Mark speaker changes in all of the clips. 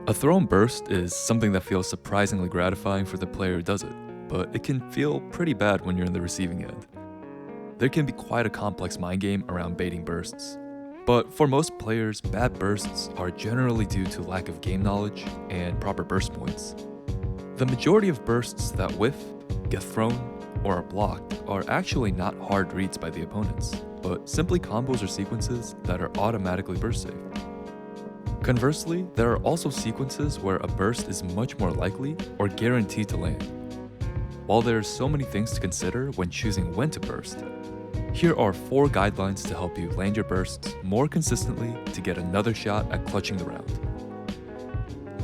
Speaker 1: A thrown burst is something that feels surprisingly gratifying for the player who does it, but it can feel pretty bad when you're in the receiving end. There can be quite a complex mind game around baiting bursts. But for most players, bad bursts are generally due to lack of game knowledge and proper burst points. The majority of bursts that whiff, get thrown, or are blocked are actually not hard reads by the opponents, but simply combos or sequences that are automatically burst safe. Conversely, there are also sequences where a burst is much more likely or guaranteed to land. While there are so many things to consider when choosing when to burst, here are 4 guidelines to help you land your bursts more consistently to get another shot at clutching the round.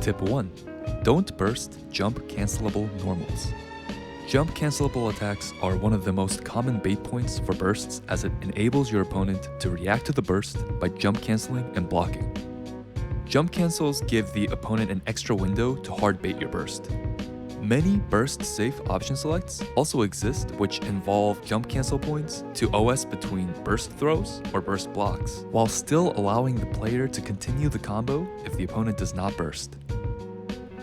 Speaker 1: Tip 1. Don't burst jump cancelable normals. Jump cancelable attacks are one of the most common bait points for bursts, as it enables your opponent to react to the burst by jump canceling and blocking. Jump cancels give the opponent an extra window to hard bait your burst. Many burst-safe option selects also exist which involve jump cancel points to OS between burst throws or burst blocks, while still allowing the player to continue the combo if the opponent does not burst.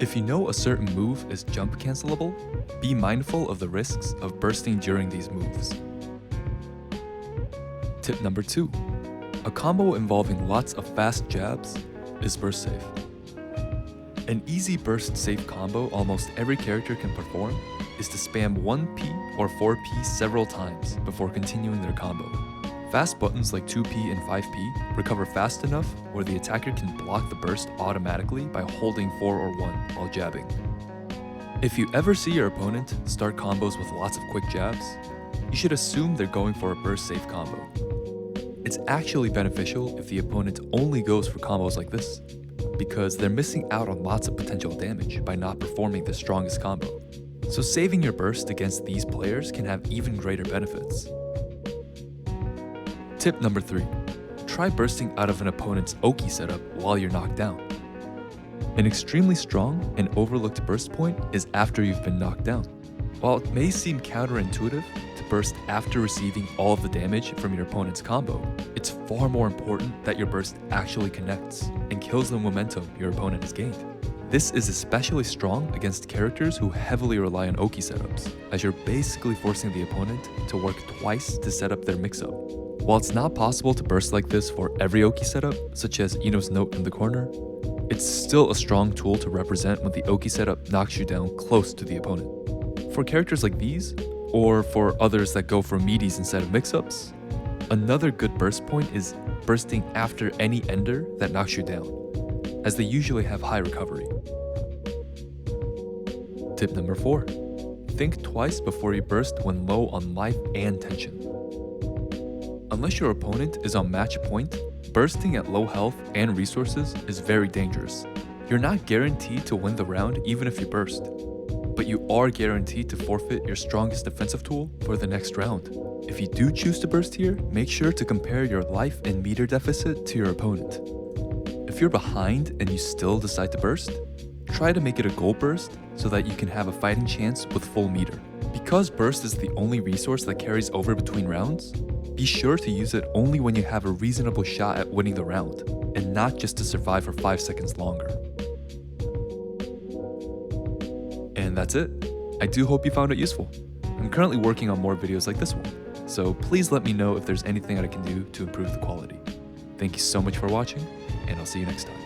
Speaker 1: If you know a certain move is jump cancelable, be mindful of the risks of bursting during these moves. Tip number 2. A combo involving lots of fast jabs is burst safe. An easy burst safe combo almost every character can perform is to spam 1P or 4P several times before continuing their combo. Fast buttons like 2P and 5P recover fast enough where the attacker can block the burst automatically by holding 4 or 1 while jabbing. If you ever see your opponent start combos with lots of quick jabs, you should assume they're going for a burst safe combo. It's actually beneficial if the opponent only goes for combos like this, because they're missing out on lots of potential damage by not performing the strongest combo. So saving your burst against these players can have even greater benefits. Tip number 3. Try bursting out of an opponent's Oki setup while you're knocked down. An extremely strong and overlooked burst point is after you've been knocked down. While it may seem counterintuitive to burst after receiving all of the damage from your opponent's combo, it's far more important that your burst actually connects and kills the momentum your opponent has gained. This is especially strong against characters who heavily rely on Oki setups, as you're basically forcing the opponent to work twice to set up their mix-up. While it's not possible to burst like this for every Oki setup, such as Ino's note in the corner, it's still a strong tool to represent when the Oki setup knocks you down close to the opponent. For characters like these, or for others that go for meaties instead of mix-ups, another good burst point is bursting after any ender that knocks you down, as they usually have high recovery. Tip number 4. Think twice before you burst when low on life and tension. Unless your opponent is on match point, bursting at low health and resources is very dangerous. You're not guaranteed to win the round even if you burst, but you are guaranteed to forfeit your strongest defensive tool for the next round. If you do choose to burst here, make sure to compare your life and meter deficit to your opponent. If you're behind and you still decide to burst, try to make it a goal burst so that you can have a fighting chance with full meter. Because burst is the only resource that carries over between rounds, be sure to use it only when you have a reasonable shot at winning the round, and not just to survive for 5 seconds longer. And that's it. I do hope you found it useful. I'm currently working on more videos like this one, so please let me know if there's anything that I can do to improve the quality. Thank you so much for watching, and I'll see you next time.